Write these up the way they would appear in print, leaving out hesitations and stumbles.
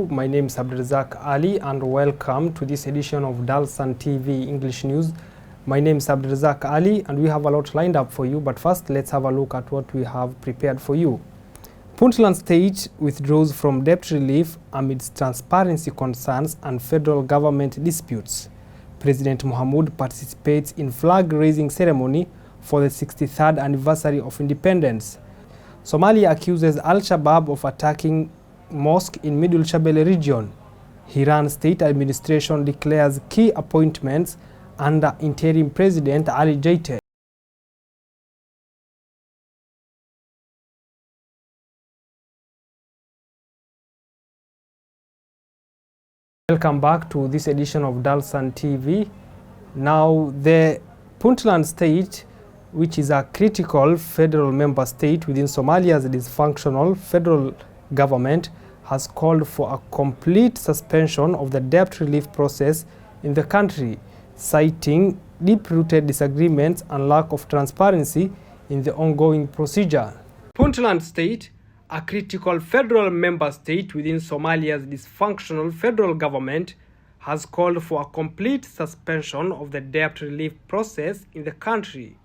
My name is Abdulrazak Ali and welcome to this edition of Dalsan TV English News. My name is Abdulrazak Ali and we have a lot lined up for you, but first let's have a look at what we have prepared for you. Puntland State withdraws from debt relief amidst transparency concerns and federal government disputes. President Mohamud participates in flag-raising ceremony for the 63rd anniversary of independence. Somalia accuses Al-Shabaab of attacking mosque in Middle Shabelle region. Hiran state administration declares key appointments under interim president Ali Jaite. Welcome back to this edition of Dalsan TV. Now, the Puntland state, which is a critical federal member state within Somalia's dysfunctional federal government, has called for a complete suspension of the debt relief process in the country, citing deep-rooted disagreements and lack of transparency in the ongoing procedure. Puntland state, a critical federal member state within Somalia's dysfunctional federal government, has called for a complete suspension of the debt relief process in the country,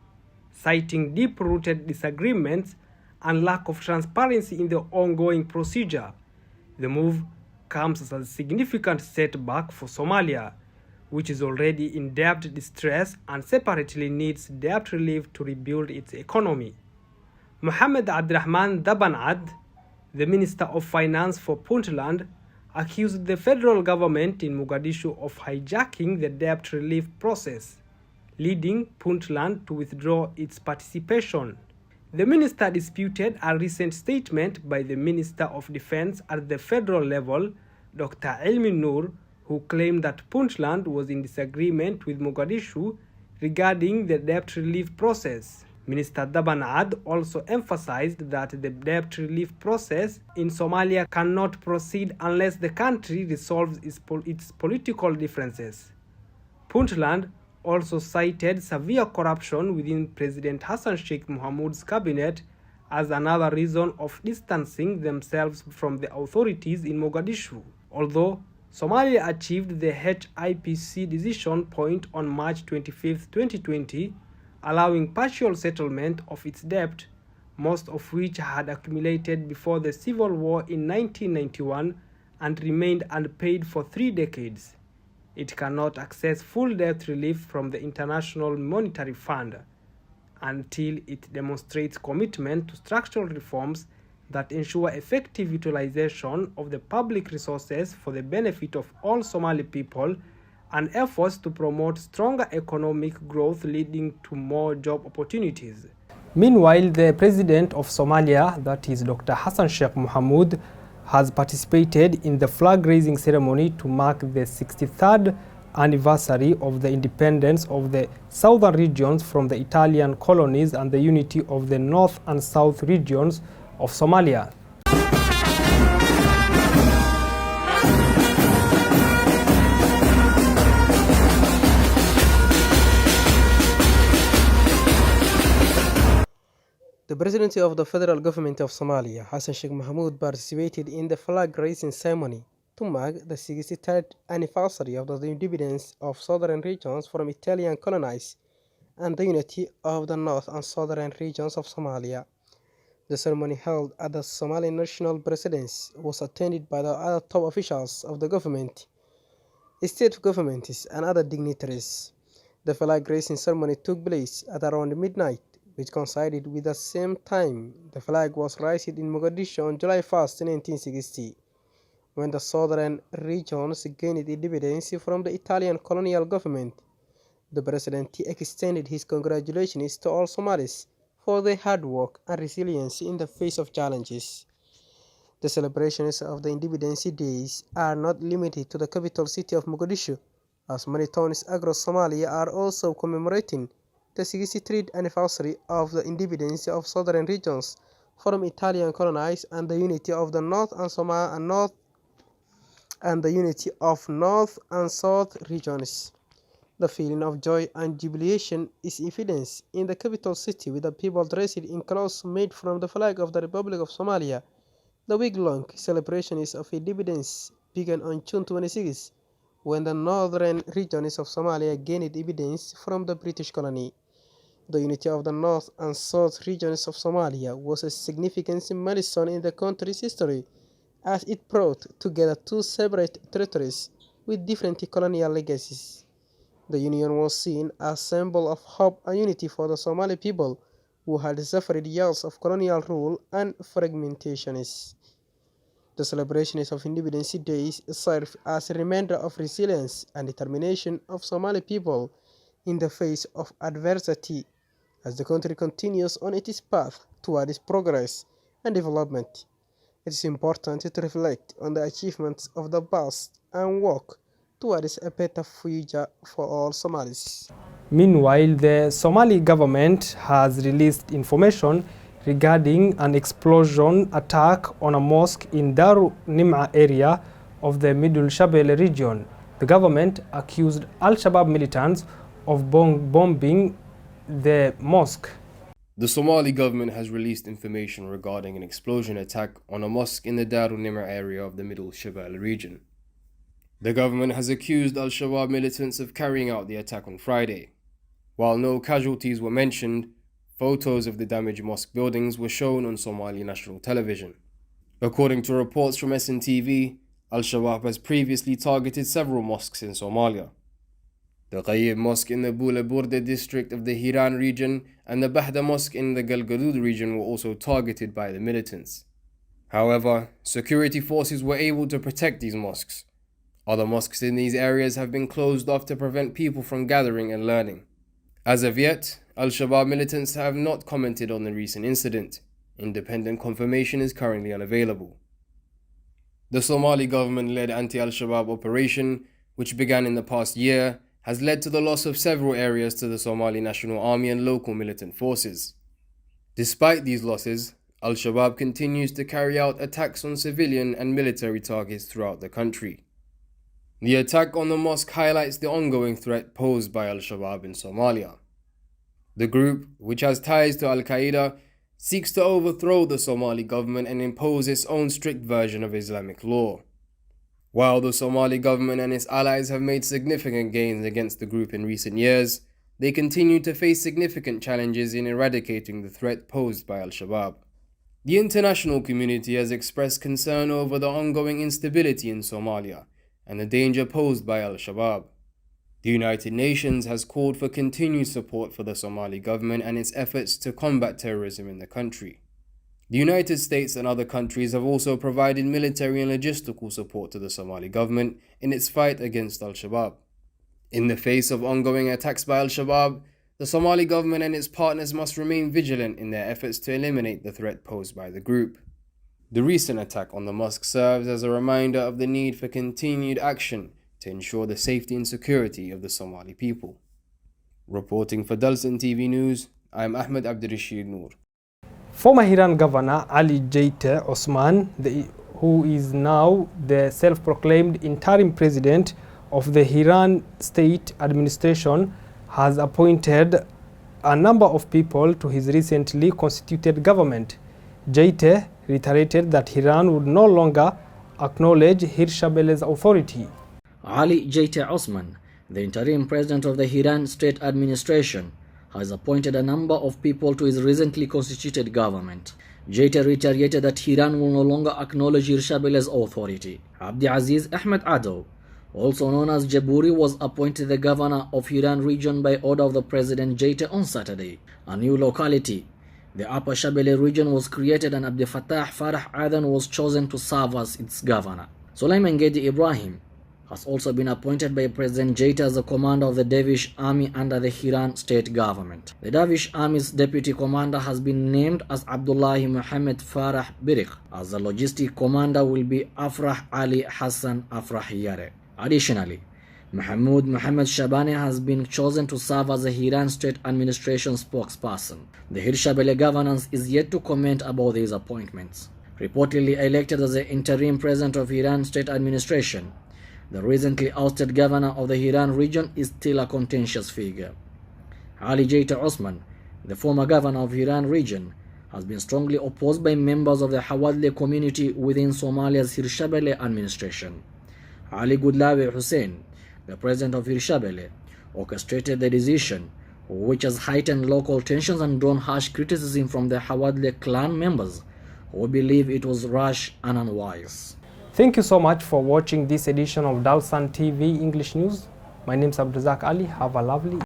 citing deep-rooted disagreements and lack of transparency in the ongoing procedure. The move comes as a significant setback for Somalia, which is already in debt distress and separately needs debt relief to rebuild its economy. Mohammed Abdurrahman Dabanad, the Minister of Finance for Puntland, accused the federal government in Mogadishu of hijacking the debt relief process, leading Puntland to withdraw its participation. The minister disputed a recent statement by the Minister of Defense at the federal level, Dr. Elmi Noor, who claimed that Puntland was in disagreement with Mogadishu regarding the debt relief process. Minister Dabanad also emphasized that the debt relief process in Somalia cannot proceed unless the country resolves its political differences. Puntland also cited severe corruption within President Hassan Sheikh Mohamud's cabinet as another reason of distancing themselves from the authorities in Mogadishu. Although Somalia achieved the HIPC decision point on March 25, 2020, allowing partial settlement of its debt, most of which had accumulated before the civil war in 1991 and remained unpaid for 3 decades. It cannot access full debt relief from the International Monetary Fund until it demonstrates commitment to structural reforms that ensure effective utilization of the public resources for the benefit of all Somali people and efforts to promote stronger economic growth leading to more job opportunities. Meanwhile, the president of Somalia, that is Dr. Hassan Sheikh Mohamud, has participated in the flag-raising ceremony to mark the 63rd anniversary of the independence of the southern regions from the Italian colonies and the unity of the north and south regions of Somalia. The Presidency of the Federal Government of Somalia, Hassan Sheikh Mohamud, participated in the flag-raising ceremony to mark the 63rd anniversary of the independence of southern regions from Italian colonies and the unity of the north and southern regions of Somalia. The ceremony held at the Somali National Presidency was attended by the other top officials of the government, state governments, and other dignitaries. The flag-raising ceremony took place at around midnight, which coincided with the same time the flag was raised in Mogadishu on July 1, 1960, when the southern regions gained independence from the Italian colonial government. The president extended his congratulations to all Somalis for their hard work and resilience in the face of challenges. The celebrations of the Independence Days are not limited to the capital city of Mogadishu, as many towns across Somalia are also commemorating the 63rd anniversary of the independence of southern regions from Italian colonies and the unity of the north and south regions. The feeling of joy and jubilation is evident in the capital city, with the people dressed in clothes made from the flag of the Republic of Somalia. The week-long celebration of independence began on June 26, when the northern regions of Somalia gained independence from the British colony. The unity of the north and south regions of Somalia was a significant milestone in the country's history, as it brought together two separate territories with different colonial legacies. The union was seen as a symbol of hope and unity for the Somali people who had suffered years of colonial rule and fragmentations. The celebrations of Independence Day serve as a reminder of resilience and determination of Somali people in the face of adversity, as the country continues on its path towards progress and development. It is important to reflect on the achievements of the past and work towards a better future for all Somalis. Meanwhile, the Somali government has released information regarding an explosion attack on a mosque in Daru Nim'a area of the Middle Shabelle region. The government accused Al-Shabaab militants of bombing the mosque. The Somali government has released information regarding an explosion attack on a mosque in the Daru Nim'a area of the Middle Shabelle region. The government has accused Al-Shabaab militants of carrying out the attack on Friday. While no casualties were mentioned, photos of the damaged mosque buildings were shown on Somali national television. According to reports from SNTV, Al-Shabaab has previously targeted several mosques in Somalia. The Ghaib Mosque in the Bula Burde district of the Hiran region and the Bahda Mosque in the Galgaduud region were also targeted by the militants. However, security forces were able to protect these mosques. Other mosques in these areas have been closed off to prevent people from gathering and learning. As of yet, Al-Shabaab militants have not commented on the recent incident. Independent confirmation is currently unavailable. The Somali government-led anti-Al-Shabaab operation, which began in the past year, has led to the loss of several areas to the Somali National Army and local militant forces. Despite these losses, Al-Shabaab continues to carry out attacks on civilian and military targets throughout the country. The attack on the mosque highlights the ongoing threat posed by Al-Shabaab in Somalia. The group, which has ties to Al-Qaeda, seeks to overthrow the Somali government and impose its own strict version of Islamic law. While the Somali government and its allies have made significant gains against the group in recent years, they continue to face significant challenges in eradicating the threat posed by Al-Shabaab. The international community has expressed concern over the ongoing instability in Somalia and the danger posed by Al-Shabaab. The United Nations has called for continued support for the Somali government and its efforts to combat terrorism in the country. The United States and other countries have also provided military and logistical support to the Somali government in its fight against Al-Shabaab. In the face of ongoing attacks by Al-Shabaab, the Somali government and its partners must remain vigilant in their efforts to eliminate the threat posed by the group. The recent attack on the mosque serves as a reminder of the need for continued action to ensure the safety and security of the Somali people. Reporting for Dalsan TV News, I am Ahmed Abdirashid Noor. Former Hiran Governor Ali Jeite Osman, who is now the self-proclaimed interim president of the Hiran State Administration, has appointed a number of people to his recently constituted government. Jeite reiterated that Hiran would no longer acknowledge Hirshabelle's authority. Ali Jeite Osman, the interim president of the Hiran State Administration, has appointed a number of people to his recently constituted government. Jeite reiterated that Hiran will no longer acknowledge Hirshabelle's authority. Abdiaziz Ahmed Ado, also known as Jaburi, was appointed the governor of Hiran region by order of the President Jeite on Saturday. A new locality, the Upper Shabelle region, was created and Abdel Fattah Farah Adan was chosen to serve as its governor. Sulaiman Gedi Ibrahim has also been appointed by President Jeite as the commander of the Dervish Army under the Hiran state government. The Dervish Army's deputy commander has been named as Abdullahi Muhammad Farah Birik. As the logistic commander will be Afrah Ali Hassan Afrah Yare. Additionally, Mahmoud Muhammad Shabani has been chosen to serve as the Hiran State Administration spokesperson. The Hirshabelle governance is yet to comment about these appointments. Reportedly elected as the interim president of Hiran State Administration, the recently ousted governor of the Hiran region is still a contentious figure. Ali Jeite Osman, the former governor of Hiran region, has been strongly opposed by members of the Hawadli community within Somalia's Hirshabelle administration. Ali Goodlawe Hussein, the president of Hirshabelle, orchestrated the decision, which has heightened local tensions and drawn harsh criticism from the Hawadle clan members, who believe it was rash and unwise. Thank you so much for watching this edition of Dalsan TV English News. My name is Abdulrazak Ali. Have a lovely